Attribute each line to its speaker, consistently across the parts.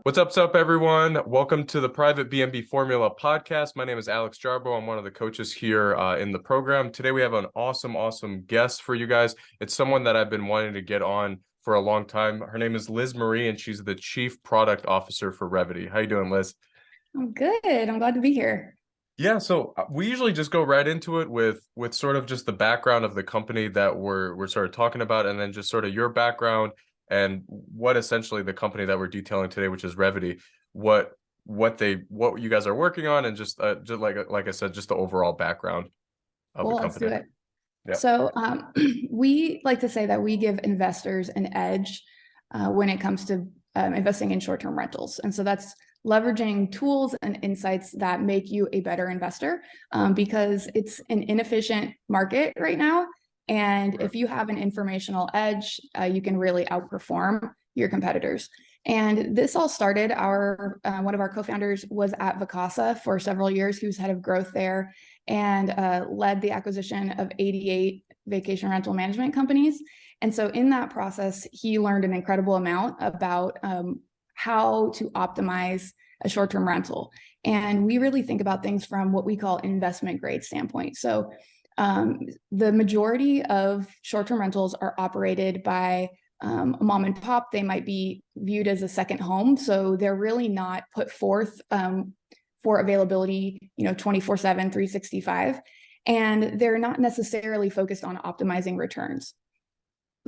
Speaker 1: What's up, everyone? Welcome to the private BNB Formula Podcast. My name is Alex Jarbo. I'm one of the coaches here in the program. Today, we have an awesome guest for you guys. It's someone that I've been wanting to get on for a long time. Her name is Liz Marie, and she's the Chief Product Officer for Revedy. How you doing, Liz?
Speaker 2: I'm good. I'm glad to be here.
Speaker 1: Yeah, so we usually just go right into it with sort of just the background of the company that we're sort of talking about, and then just sort of your background and what essentially the company that we're detailing today, which is Revedy, what you guys are working on, and just like I said, just the overall background of the
Speaker 2: Let's do
Speaker 1: company.
Speaker 2: it.
Speaker 1: Yeah.
Speaker 2: So we like to say that we give investors an edge when it comes to investing in short-term rentals. And so that's leveraging tools and insights that make you a better investor because it's an inefficient market right now. And if you have an informational edge, you can really outperform your competitors. And this all started, one of our co-founders was at Vacasa for several years. He was head of growth there and led the acquisition of 88 vacation rental management companies. And so in that process, he learned an incredible amount about how to optimize a short-term rental. And we really think about things from what we call investment grade standpoint. So the majority of short-term rentals are operated by a mom and pop. They might be viewed as a second home. So they're really not put forth for availability, 24/7, 365. And they're not necessarily focused on optimizing returns.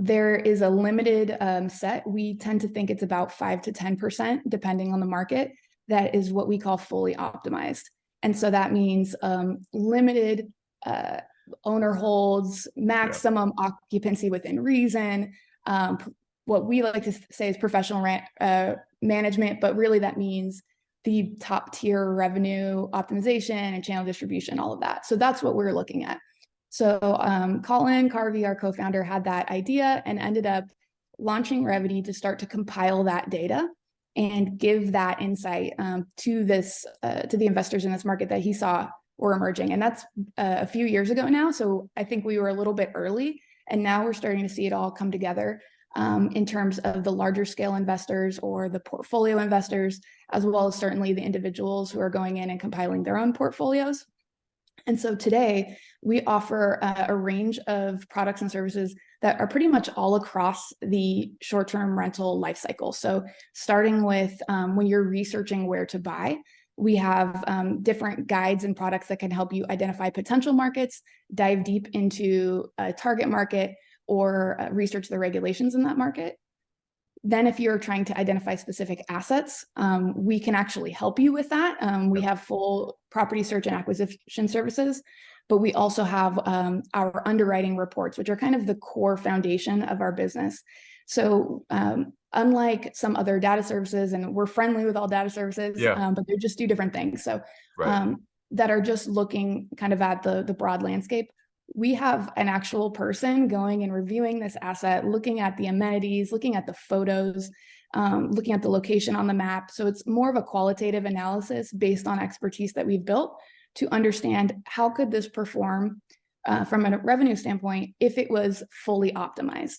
Speaker 2: There is a limited set. We tend to think it's about 5 to 10%, depending on the market. That is what we call fully optimized. And so that means limited owner holds, maximum occupancy within reason. What we like to say is professional management, but really that means the top tier revenue optimization and channel distribution, all of that. So that's what we're looking at. So Colin Carvey, our co-founder, had that idea and ended up launching Revedy to start to compile that data and give that insight to the investors in this market that he saw were emerging. And that's a few years ago now. So I think we were a little bit early, and now we're starting to see it all come together in terms of the larger scale investors or the portfolio investors, as well as certainly the individuals who are going in and compiling their own portfolios. And so today we offer a range of products and services that are pretty much all across the short-term rental life cycle. So starting with when you're researching where to buy, we have different guides and products that can help you identify potential markets, dive deep into a target market, or research the regulations in that market. Then if you're trying to identify specific assets, we can actually help you with that. We have full property search and acquisition services, but we also have our underwriting reports, which are kind of the core foundation of our business. So unlike some other data services, and we're friendly with all data services, but they just do different things. So that are just looking kind of at the broad landscape. We have an actual person going and reviewing this asset, looking at the amenities, looking at the photos, looking at the location on the map. So it's more of a qualitative analysis based on expertise that we've built to understand how could this perform from a revenue standpoint if it was fully optimized.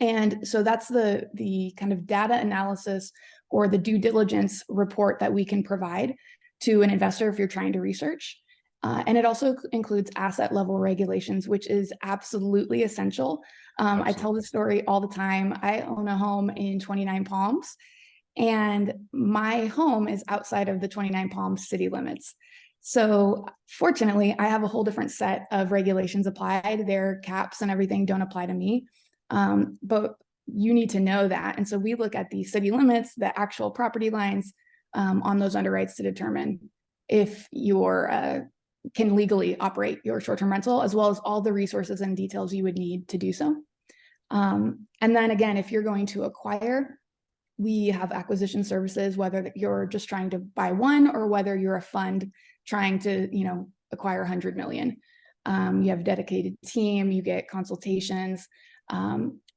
Speaker 2: And so that's the kind of data analysis or the due diligence report that we can provide to an investor if you're trying to research. And it also includes asset level regulations, which is absolutely essential. I tell this story all the time. I own a home in 29 Palms, and my home is outside of the 29 Palms city limits. So fortunately, I have a whole different set of regulations applied. Their caps and everything don't apply to me. But you need to know that. And so we look at the city limits, the actual property lines on those underwrites to determine if you're can legally operate your short-term rental, as well as all the resources and details you would need to do so. And then again, if you're going to acquire, we have acquisition services, whether you're just trying to buy one or whether you're a fund trying to, acquire 100 million. You have a dedicated team, you get consultations.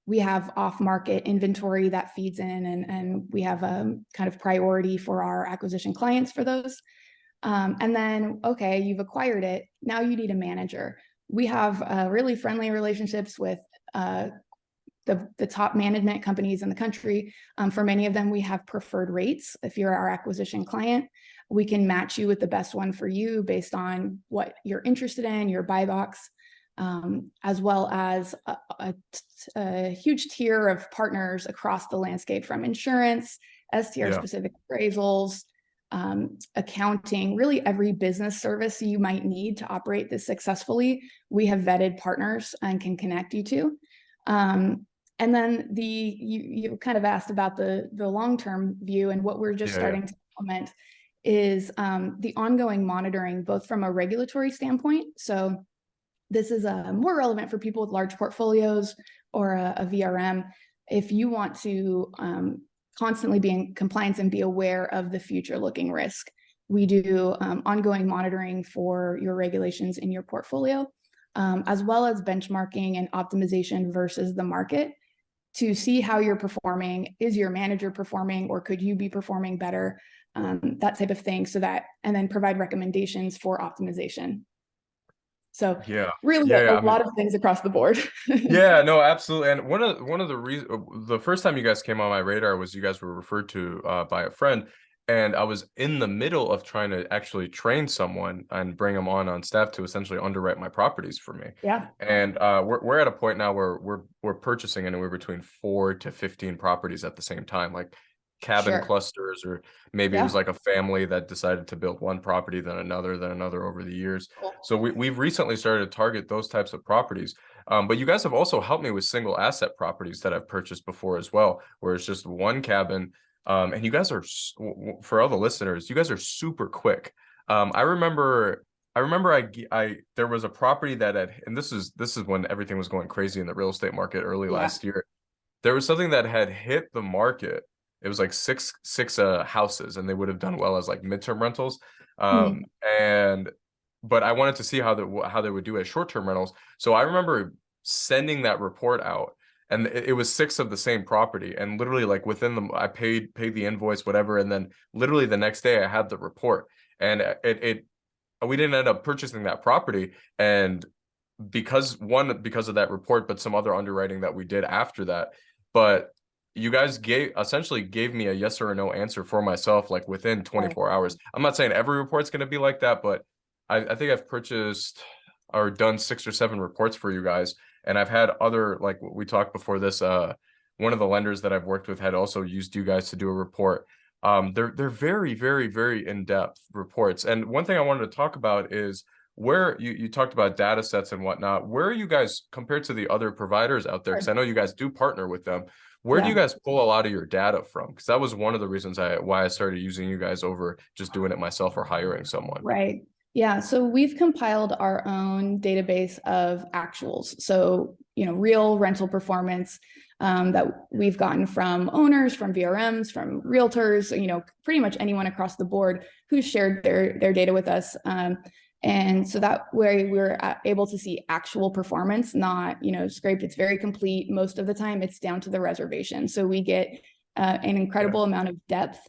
Speaker 2: We have off-market inventory that feeds in, and we have a kind of priority for our acquisition clients for those. And then, okay, you've acquired it. Now you need a manager. We have really friendly relationships with the top management companies in the country. For many of them, we have preferred rates. If you're our acquisition client, we can match you with the best one for you based on what you're interested in, your buy box, as well as a huge tier of partners across the landscape, from insurance, STR specific appraisals, accounting, really every business service you might need to operate this successfully. We have vetted partners and can connect you to. And then you kind of asked about the long-term view, and what we're just starting to implement is the ongoing monitoring, both from a regulatory standpoint. So this is more relevant for people with large portfolios or a VRM. If you want to constantly be in compliance and be aware of the future looking risk, we do ongoing monitoring for your regulations in your portfolio, as well as benchmarking and optimization versus the market to see how you're performing. Is your manager performing, or could you be performing better? That type of thing, and then provide recommendations for optimization. So really a lot of things across the board.
Speaker 1: Yeah, no, absolutely. And one of the reasons, the first time you guys came on my radar was you guys were referred to by a friend, and I was in the middle of trying to actually train someone and bring them on staff to essentially underwrite my properties for me.
Speaker 2: Yeah.
Speaker 1: And we're at a point now where we're purchasing anywhere between 4 to 15 properties at the same time, like cabin clusters, or maybe it was like a family that decided to build one property, then another over the years. So we've recently started to target those types of properties. But you guys have also helped me with single asset properties that I've purchased before as well, where it's just one cabin. And you guys are, for all the listeners, you guys are super quick. I remember there was a property that and this is when everything was going crazy in the real estate market early last year. There was something that had hit the market. It was like six houses, and they would have done well as like midterm rentals. But I wanted to see how they would do as short-term rentals. So I remember sending that report out, and it was 6 of the same property, and literally like I paid the invoice, whatever, and then literally the next day I had the report, and we didn't end up purchasing that property, and because of that report, but some other underwriting that we did after that. But you guys essentially gave me a yes or a no answer for myself, like within 24 hours. I'm not saying every report's going to be like that, but I think I've purchased or done 6 or 7 reports for you guys. And I've had other, like we talked before this, one of the lenders that I've worked with had also used you guys to do a report. They're very, very, very in-depth reports. And one thing I wanted to talk about is where you talked about data sets and whatnot. Where are you guys compared to the other providers out there? Because I know you guys do partner with them. Where do you guys pull a lot of your data from? Because that was one of the reasons why I started using you guys over just doing it myself or hiring someone.
Speaker 2: Right. Yeah. So we've compiled our own database of actuals. So, real rental performance that we've gotten from owners, from VRMs, from realtors, pretty much anyone across the board who's shared their data with us. And so that way we're able to see actual performance, not, scraped. It's very complete. Most of the time it's down to the reservation. So we get an incredible amount of depth.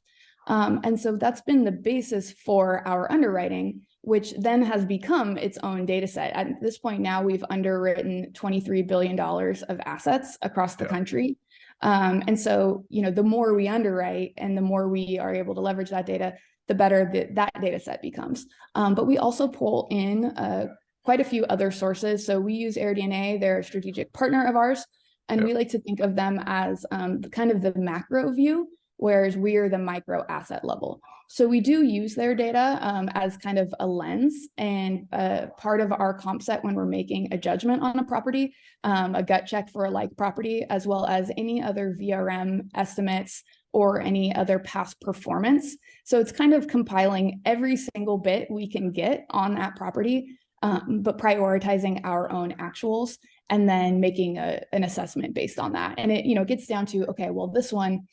Speaker 2: And so that's been the basis for our underwriting, which then has become its own data set. At this point now, we've underwritten $23 billion of assets across the country. And so, the more we underwrite and the more we are able to leverage that data, the better that data set becomes. But we also pull in quite a few other sources. So we use AirDNA, they're a strategic partner of ours, and we like to think of them as kind of the macro view, whereas we are the micro asset level. So we do use their data as kind of a lens and part of our comp set when we're making a judgment on a property, a gut check for a like property, as well as any other VRM estimates or any other past performance. So it's kind of compiling every single bit we can get on that property, but prioritizing our own actuals and then making an assessment based on that. And it, gets down to, okay, well, this one,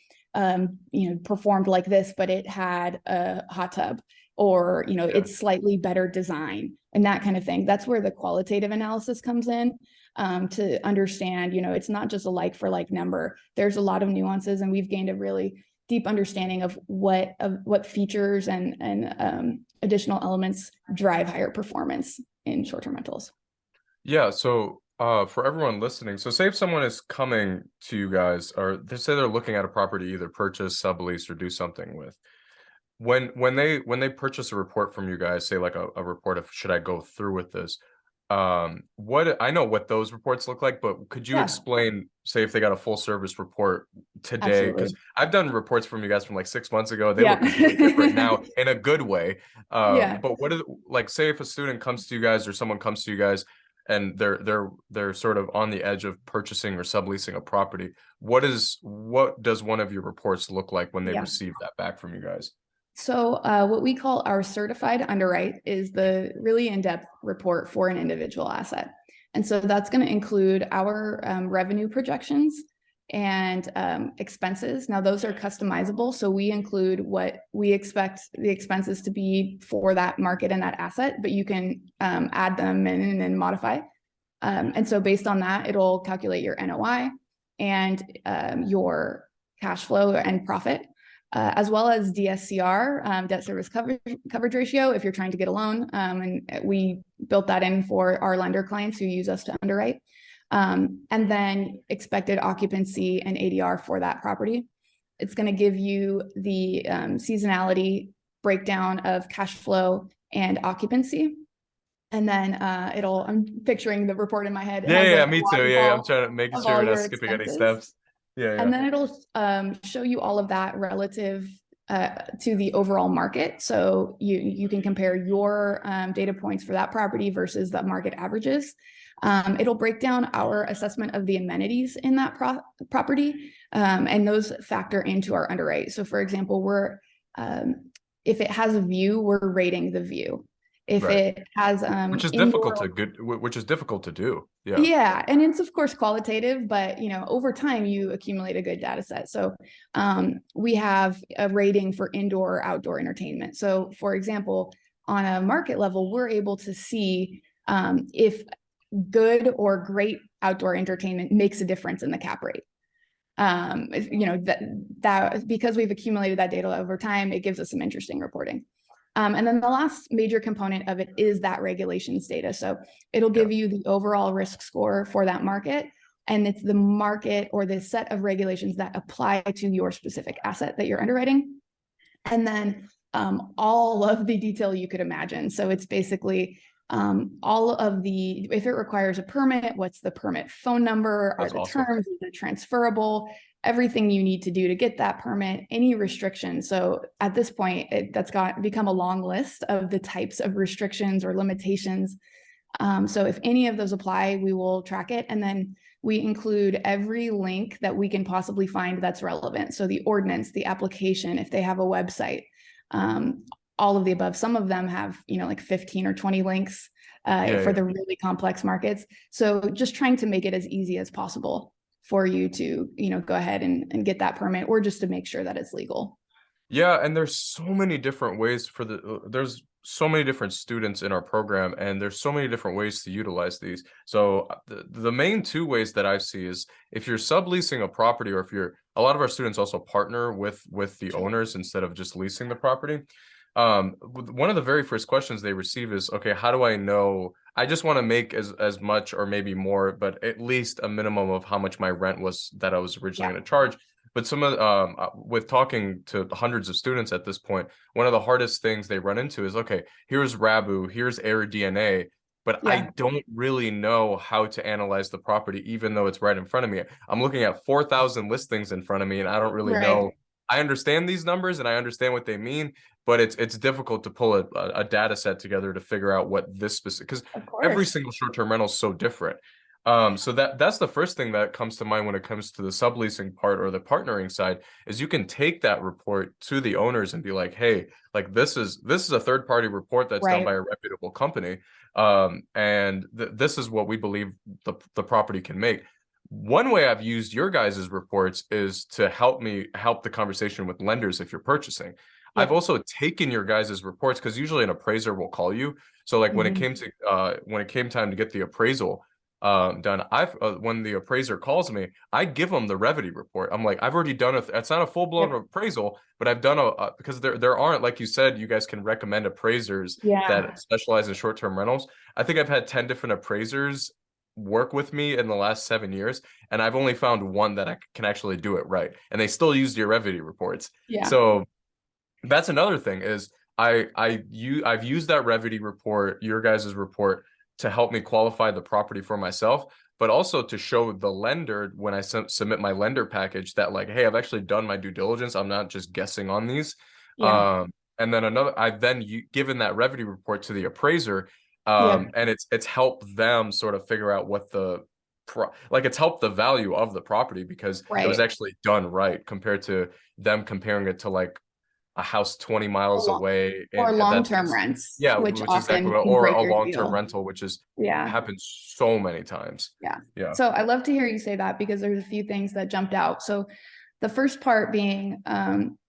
Speaker 2: performed like this, but it had a hot tub, or, it's slightly better design and that kind of thing. That's where the qualitative analysis comes in, to understand, it's not just a like for like number. There's a lot of nuances, and we've gained a really deep understanding of what features and additional elements drive higher performance in short-term rentals.
Speaker 1: Yeah. So For everyone listening, so say if someone is coming to you guys, or they say they're looking at a property, either purchase, sublease, or do something with. When they purchase a report from you guys, say like a report of should I go through with this? What I know what those reports look like, but could you
Speaker 2: Yeah,
Speaker 1: explain, say if they got a full service report today? Because
Speaker 2: absolutely.
Speaker 1: I've done reports from you guys from like 6 months ago. They
Speaker 2: Yeah.
Speaker 1: look completely different now in a good way.
Speaker 2: Yeah.
Speaker 1: But what is, like, say if a student comes to you guys or someone comes to you guys and they're sort of on the edge of purchasing or subleasing a property, what does one of your reports look like when they
Speaker 2: Yeah.
Speaker 1: receive that back from you guys?
Speaker 2: So, what we call our certified underwrite is the really in-depth report for an individual asset. And so that's going to include our revenue projections and expenses. Now, those are customizable. So we include what we expect the expenses to be for that market and that asset, but you can add them in and modify. And so based on that, it'll calculate your NOI and your cash flow and profit, as well as DSCR, debt service coverage ratio, if you're trying to get a loan. And we built that in for our lender clients who use us to underwrite. And then expected occupancy and ADR for that property. It's going to give you the seasonality breakdown of cash flow and occupancy. And then I'm picturing the report in my head. It
Speaker 1: Yeah,
Speaker 2: has
Speaker 1: yeah,
Speaker 2: a
Speaker 1: me too. Yeah, yeah, I'm
Speaker 2: waterfall
Speaker 1: trying to making
Speaker 2: of
Speaker 1: sure
Speaker 2: all
Speaker 1: we're not
Speaker 2: your
Speaker 1: skipping any
Speaker 2: expenses.
Speaker 1: steps. Yeah, yeah.
Speaker 2: And then it'll show you all of that relative to the overall market. So you can compare your data points for that property versus the market averages. It'll break down our assessment of the amenities in that property, and those factor into our underwrite. So for example, if it has a view, we're rating the view. If
Speaker 1: Right.
Speaker 2: it has
Speaker 1: Which is difficult
Speaker 2: indoor,
Speaker 1: to good, which is difficult to do. Yeah.
Speaker 2: yeah, and it's of course qualitative, but over time you accumulate a good data set. So we have a rating for indoor or outdoor entertainment. So for example, on a market level, we're able to see if good or great outdoor entertainment makes a difference in the cap rate. That because we've accumulated that data over time, it gives us some interesting reporting. And then the last major component of it is that regulations data. So it'll
Speaker 1: Yeah.
Speaker 2: give you the overall risk score for that market. And it's the market or the set of regulations that apply to your specific asset that you're underwriting. And then all of the detail you could imagine. So it's basically all of if it requires a permit, what's the permit phone number? Are
Speaker 1: That's
Speaker 2: the
Speaker 1: awesome.
Speaker 2: terms, is it transferable? Everything you need to do to get that permit, any restrictions. So at this point, that's become a long list of the types of restrictions or limitations. So if any of those apply, we will track it. And then we include every link that we can possibly find that's relevant. So the ordinance, the application, if they have a website, all of the above. Some of them have, like 15 or 20 links for the really complex markets. So just trying to make it as easy as possible for you to, go ahead and get that permit, or just to make sure that it's legal.
Speaker 1: Yeah, and there's so many different ways there's so many different students in our program, and there's so many different ways to utilize these. So the main two ways that I see is if you're subleasing a property, or if a lot of our students also partner with the owners instead of just leasing the property. One of the very first questions they receive is, okay, how do I know? I just want to make as much or maybe more, but at least a minimum of how much my rent was that I was originally going to charge. But with talking to hundreds of students at this point, one of the hardest things they run into is, okay, here's Rabu, here's AirDNA, but I don't really know how to analyze the property, even though it's right in front of me. I'm looking at 4,000 listings in front of me, and I don't really know. I understand these numbers and I understand what they mean, but it's difficult to pull a data set together to figure out what this specific, because every single short-term rental is so different. So that's the first thing that comes to mind when it comes to the subleasing part or the partnering side, is you can take that report to the owners and be like, hey, like this is a third-party report that's done by a reputable company. And this is what we believe the property can make. One way I've used your guys' reports is to help the conversation with lenders if you're purchasing. I've also taken your guys' reports, because usually an appraiser will call you. So like when it came time to get the appraisal done, when the appraiser calls me, I give them the Revedy report. I'm like, I've already done it's not a full-blown appraisal, but I've done because there aren't, like you said, you guys can recommend appraisers that specialize in short-term rentals. I think I've had 10 different appraisers work with me in the last 7 years, and I've only found one that I can actually do it right, and they still use your Revedy reports.
Speaker 2: Yeah.
Speaker 1: So that's another thing is I've used that Revedy report, your guys' report, to help me qualify the property for myself, but also to show the lender when I submit my lender package that like, hey, I've actually done my due diligence. I'm not just guessing on these.
Speaker 2: Yeah.
Speaker 1: And then I've then given that Revedy report to the appraiser,
Speaker 2: Yeah.
Speaker 1: and it's helped them sort of figure out what like it's helped the value of the property because it was
Speaker 2: Right.
Speaker 1: actually done right compared to them comparing it to like a house 20
Speaker 2: Or
Speaker 1: miles
Speaker 2: long,
Speaker 1: away,
Speaker 2: or
Speaker 1: and
Speaker 2: long-term rents,
Speaker 1: yeah,
Speaker 2: which
Speaker 1: which is exactly
Speaker 2: often
Speaker 1: what,
Speaker 2: can
Speaker 1: or
Speaker 2: break
Speaker 1: a
Speaker 2: your
Speaker 1: long-term
Speaker 2: deal.
Speaker 1: rental, which is
Speaker 2: Yeah.
Speaker 1: happens so many times.
Speaker 2: Yeah.
Speaker 1: Yeah.
Speaker 2: So I love to hear you say that because there's a few things that jumped out. So the first part being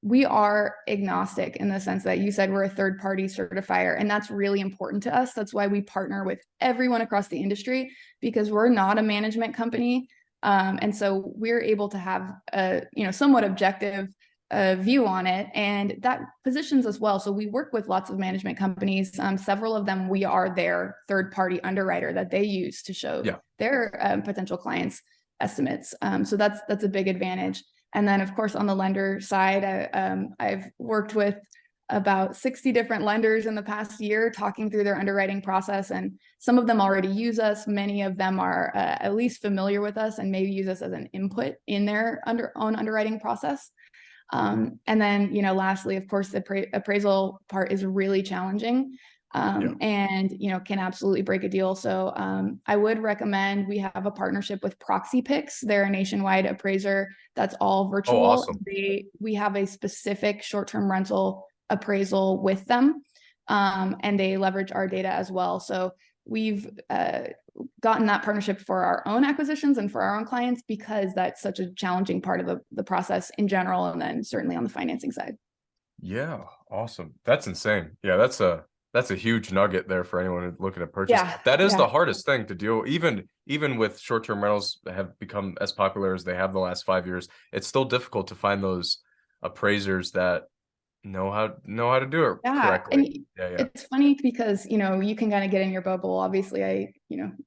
Speaker 2: we are agnostic in the sense that you said we're a third party certifier, and that's really important to us. That's why we partner with everyone across the industry because we're not a management company. And so we're able to have a somewhat objective view on it, and that positions us well. So we work with lots of management companies. Several of them, we are their third party underwriter that they use to show
Speaker 1: Yeah.
Speaker 2: their potential clients estimates. So that's a big advantage. And then, of course, on the lender side, I've worked with about 60 different lenders in the past year, talking through their underwriting process. And some of them already use us. Many of them are at least familiar with us and maybe use us as an input in their own underwriting process. And then, lastly, of course, the appraisal part is really challenging. And can absolutely break a deal. So I would recommend we have a partnership with Proxy Picks. They're a nationwide appraiser that's all virtual.
Speaker 1: Oh, awesome.
Speaker 2: We have a specific short-term rental appraisal with them, and they leverage our data as well. So we've gotten that partnership for our own acquisitions and for our own clients because that's such a challenging part of the process in general, and then certainly on the financing side.
Speaker 1: Yeah, awesome. That's insane. Yeah, that's a huge nugget there for anyone looking to purchase.
Speaker 2: Yeah,
Speaker 1: That is
Speaker 2: yeah.
Speaker 1: the hardest thing to do. Even with short-term rentals that have become as popular as they have the last 5 years, it's still difficult to find those appraisers that know how to do it
Speaker 2: Yeah, and
Speaker 1: correctly. Yeah, yeah.
Speaker 2: it's funny because you can kind of get in your bubble. Obviously, I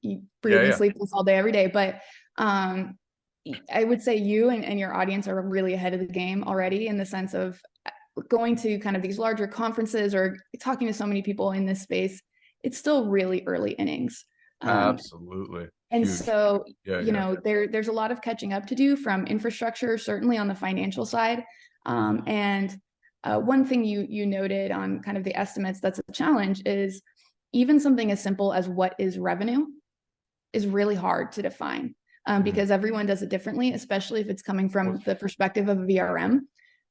Speaker 2: eat, breathe,
Speaker 1: Yeah,
Speaker 2: and
Speaker 1: yeah.
Speaker 2: sleep this all day, every day. But I would say you and your audience are really ahead of the game already in the sense of going to kind of these larger conferences or talking to so many people in this space. It's still really early innings.
Speaker 1: Absolutely.
Speaker 2: And
Speaker 1: Huge.
Speaker 2: so,
Speaker 1: Yeah, yeah.
Speaker 2: there's a lot of catching up to do from infrastructure, certainly on the financial side. And one thing you noted on kind of the estimates that's a challenge is even something as simple as what is revenue is really hard to define because everyone does it differently, especially if it's coming from the perspective of a VRM.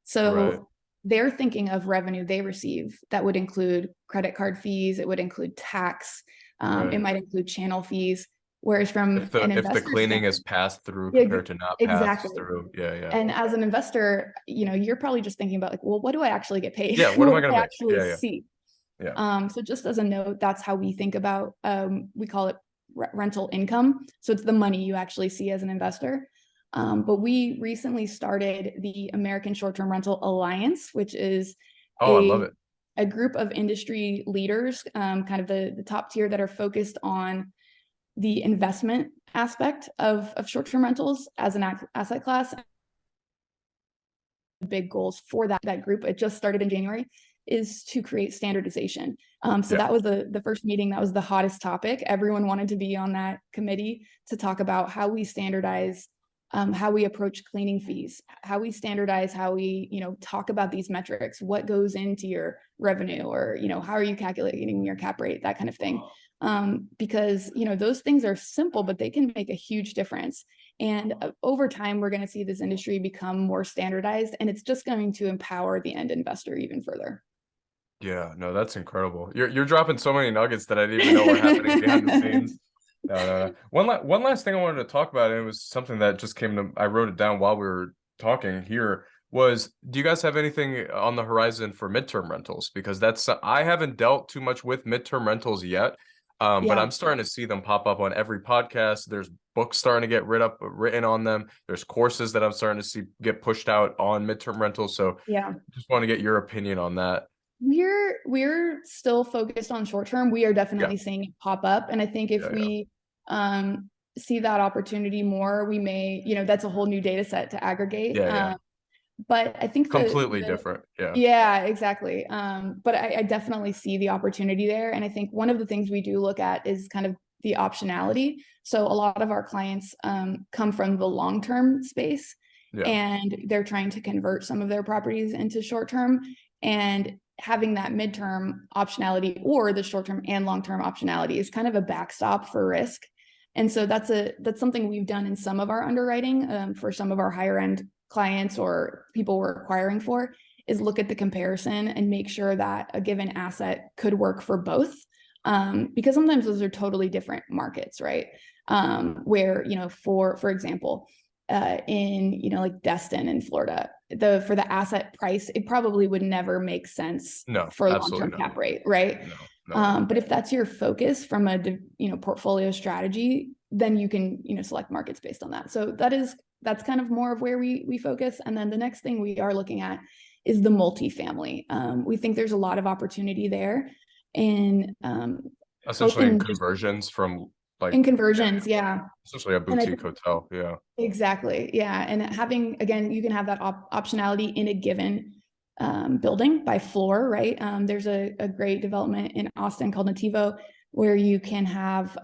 Speaker 2: So
Speaker 1: Right.
Speaker 2: they're thinking of revenue they receive that would include credit card fees, it would include tax,
Speaker 1: Right.
Speaker 2: it might include channel fees. Whereas from
Speaker 1: If the
Speaker 2: an
Speaker 1: if the
Speaker 2: investor
Speaker 1: cleaning is
Speaker 2: standpoint,
Speaker 1: passed through
Speaker 2: yeah,
Speaker 1: compared to not passed
Speaker 2: exactly.
Speaker 1: through. Yeah, yeah.
Speaker 2: And as an investor, you're probably just thinking about like, well, what do I actually get paid?
Speaker 1: Yeah, what am
Speaker 2: What
Speaker 1: I
Speaker 2: do
Speaker 1: gonna
Speaker 2: I
Speaker 1: make?
Speaker 2: actually
Speaker 1: Yeah, yeah.
Speaker 2: see?
Speaker 1: Yeah.
Speaker 2: So just as a note, that's how we think about, we call it rental income. So it's the money you actually see as an investor. But we recently started the American Short-Term Rental Alliance, which is
Speaker 1: Oh, I love it.
Speaker 2: a group of industry leaders, kind of the top tier that are focused on the investment aspect of short-term rentals as an asset class. Big goals for that group, it just started in January, is to create standardization. So
Speaker 1: Yeah.
Speaker 2: that was the first meeting, that was the hottest topic. Everyone wanted to be on that committee to talk about how we standardize, how we approach cleaning fees, how we standardize, how we talk about these metrics, what goes into your revenue, or how are you calculating your cap rate, that kind of thing. Because those things are simple, but they can make a huge difference. And over time, we're going to see this industry become more standardized, and it's just going to empower the end investor even further.
Speaker 1: Yeah, no, that's incredible. You're dropping so many nuggets that I didn't even know were happening behind the scenes. No, no, no. One last thing I wanted to talk about, and it was something that just came to, I wrote it down while we were talking here, was do you guys have anything on the horizon for midterm rentals? Because I haven't dealt too much with midterm rentals yet. But
Speaker 2: Yeah.
Speaker 1: I'm starting to see them pop up on every podcast. There's books starting to get written on them. There's courses that I'm starting to see get pushed out on midterm rentals. So
Speaker 2: Yeah.
Speaker 1: just want to get your opinion on that.
Speaker 2: We're still focused on short term. We are
Speaker 1: Yeah.
Speaker 2: definitely seeing it pop up. And I think if
Speaker 1: Yeah, yeah.
Speaker 2: we see that opportunity more, we may, that's a whole new data set to aggregate.
Speaker 1: Yeah.
Speaker 2: But I think
Speaker 1: Completely different. Yeah.
Speaker 2: Yeah, exactly. But I definitely see the opportunity there. And I think one of the things we do look at is kind of the optionality. So a lot of our clients come from the long-term space, and they're trying to convert some of their properties into short-term, and having that midterm optionality or the short-term and long-term optionality is kind of a backstop for risk. And so that's something we've done in some of our underwriting for some of our higher end clients or people we're acquiring for, is look at the comparison and make sure that a given asset could work for both. Because sometimes those are totally different markets, right? Where, for example, in, like Destin in Florida, for the asset price, it probably would never make sense for long-term cap rate, right?
Speaker 1: No.
Speaker 2: But if that's your focus from a, portfolio strategy, then you can, select markets based on that. So that's kind of more of where we focus. And then the next thing we are looking at is the multifamily. We think there's a lot of opportunity there in
Speaker 1: essentially in conversions from
Speaker 2: in conversions,
Speaker 1: essentially a boutique hotel. Yeah,
Speaker 2: exactly. Yeah, and having, again, you can have that optionality in a given building by floor, right? There's a great development in Austin called Nativo, where you can have,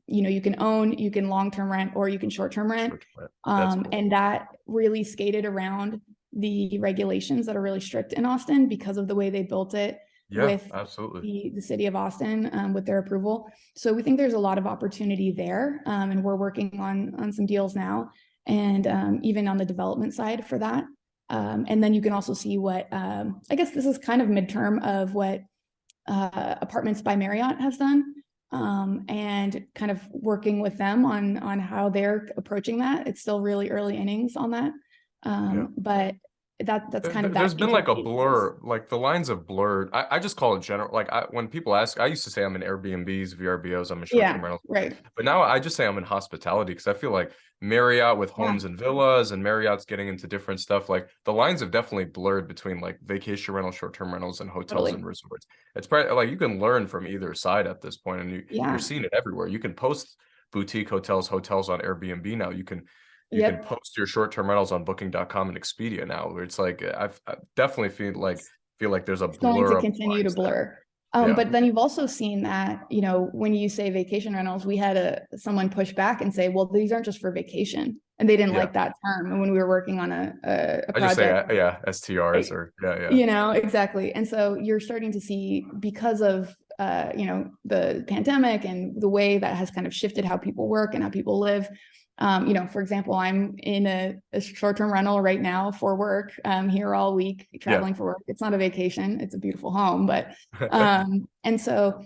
Speaker 2: you can own, you can long-term rent, or you can short-term rent. Cool. And that really skated around the regulations that are really strict in Austin because of the way they built it with absolutely the city of Austin with their approval. So we think there's a lot of opportunity there. And we're working on some deals now, and even on the development side for that. And then you can also see what, I guess this is kind of midterm of what Apartments by Marriott has done, and kind of working with them on how they're approaching that. It's still really early innings on that, but that's kind of that.
Speaker 1: There's been like a blur, like the lines have blurred. I just call it general. Like when people ask, I used to say I'm in Airbnbs, VRBOs, I'm in short-term rentals,
Speaker 2: right?
Speaker 1: But now I just say I'm in hospitality, because I feel like Marriott with homes and villas, and Marriott's getting into different stuff. Like the lines have definitely blurred between like vacation rentals, short-term rentals, and hotels and resorts. It's probably like you can learn from either side at this point, and you're seeing it everywhere. You can post boutique hotels on Airbnb now. You can post your short-term rentals on booking.com and Expedia now, where it's like I definitely feel like there's a blur.
Speaker 2: Going to continue to blur. But then you've also seen that, when you say vacation rentals, we had someone push back and say, well, these aren't just for vacation. And they didn't like that term. And when we were working on a project.
Speaker 1: I just say, STRs or
Speaker 2: exactly. And so you're starting to see, because of, the pandemic and the way that has kind of shifted how people work and how people live. For example, I'm in a short-term rental right now for work. I'm here all week traveling for work. It's not a vacation. It's a beautiful home, but, and so,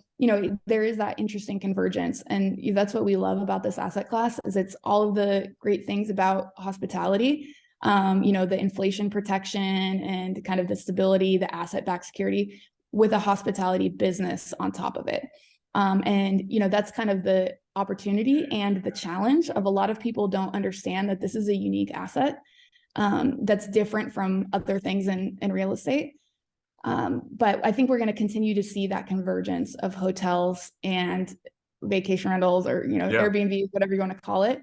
Speaker 2: there is that interesting convergence, and that's what we love about this asset class, is it's all of the great things about hospitality, the inflation protection and kind of the stability, the asset-backed security with a hospitality business on top of it. And, that's kind of the opportunity and the challenge of a lot of people don't understand that this is a unique asset that's different from other things in real estate. But I think we're going to continue to see that convergence of hotels and vacation rentals, or, Airbnb, whatever you want to call it,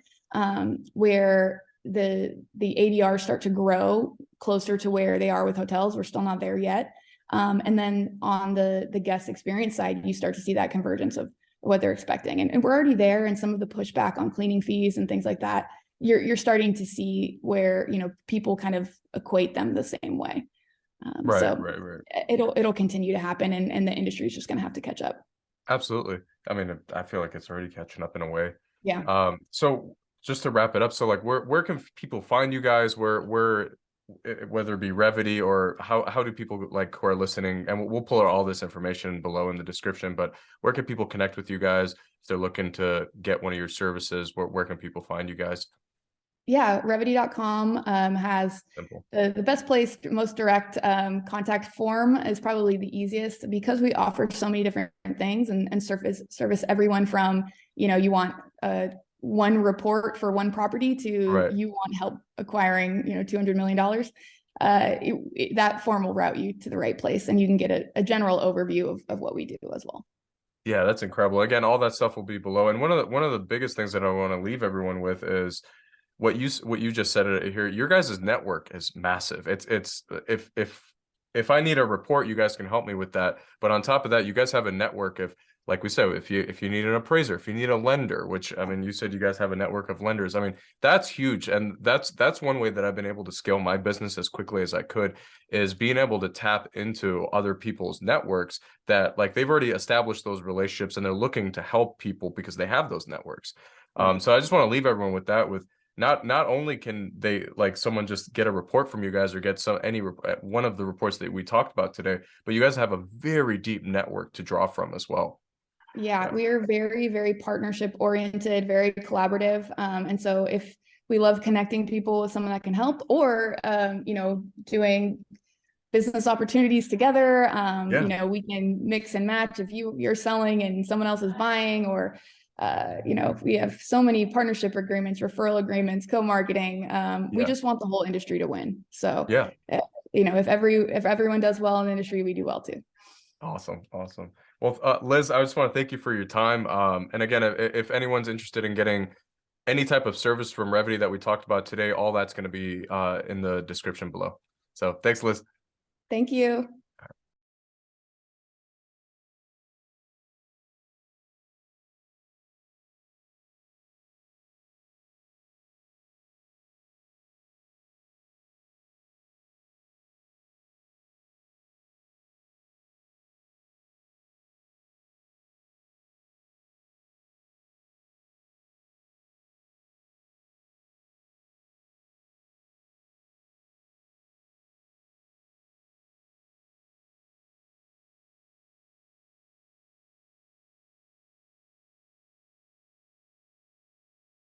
Speaker 2: where the ADRs start to grow closer to where they are with hotels. We're still not there yet. And then on the guest experience side, you start to see that convergence of what they're expecting. And we're already there, and some of the pushback on cleaning fees and things like that, you're starting to see where, people kind of equate them the same way. Right. It'll continue to happen, and the industry is just going to have to catch up.
Speaker 1: Absolutely. I mean, I feel like it's already catching up in a way.
Speaker 2: Yeah.
Speaker 1: So just to wrap it up, so like where can people find you guys? Where whether it be Revedy, or how do people like who are listening, and we'll pull out all this information below in the description, but where can people connect with you guys if they're looking to get one of your services? Where can people find you guys?
Speaker 2: Yeah, Revedy.com has the best place, most direct contact form is probably the easiest, because we offer so many different things and service everyone from, you want one report for one property to you want help acquiring, $200 million. That form will route you to the right place, and you can get a general overview of what we do as well.
Speaker 1: Yeah, that's incredible. Again, all that stuff will be below. And one of the biggest things that I want to leave everyone with is what you just said here. Your guys' network is massive. It's if I need a report, you guys can help me with that. But on top of that, you guys have a network of, like we said, if you need an appraiser, if you need a lender, which I mean, you said you guys have a network of lenders. I mean, that's huge, and that's one way that I've been able to scale my business as quickly as I could, is being able to tap into other people's networks that, like, they've already established those relationships and they're looking to help people because they have those networks.
Speaker 2: Right.
Speaker 1: So I just want to leave everyone with that, with not only can they, like, someone just get a report from you guys or get one of the reports that we talked about today, but you guys have a very deep network to draw from as well.
Speaker 2: Yeah,
Speaker 1: Yeah.
Speaker 2: we are very, very partnership oriented, very collaborative. And so if we love connecting people with someone that can help, or doing business opportunities together,
Speaker 1: Yeah.
Speaker 2: we can mix and match if you're selling and someone else is buying, or we have so many partnership agreements, referral agreements, co-marketing. We
Speaker 1: Yeah.
Speaker 2: just want the whole industry to win. So
Speaker 1: Yeah.
Speaker 2: if everyone does well in the industry, we do well too.
Speaker 1: Awesome. Awesome. Well, Liz, I just want to thank you for your time. And again, if anyone's interested in getting any type of service from Revedy that we talked about today, all that's going to be in the description below. So thanks, Liz.
Speaker 2: Thank you.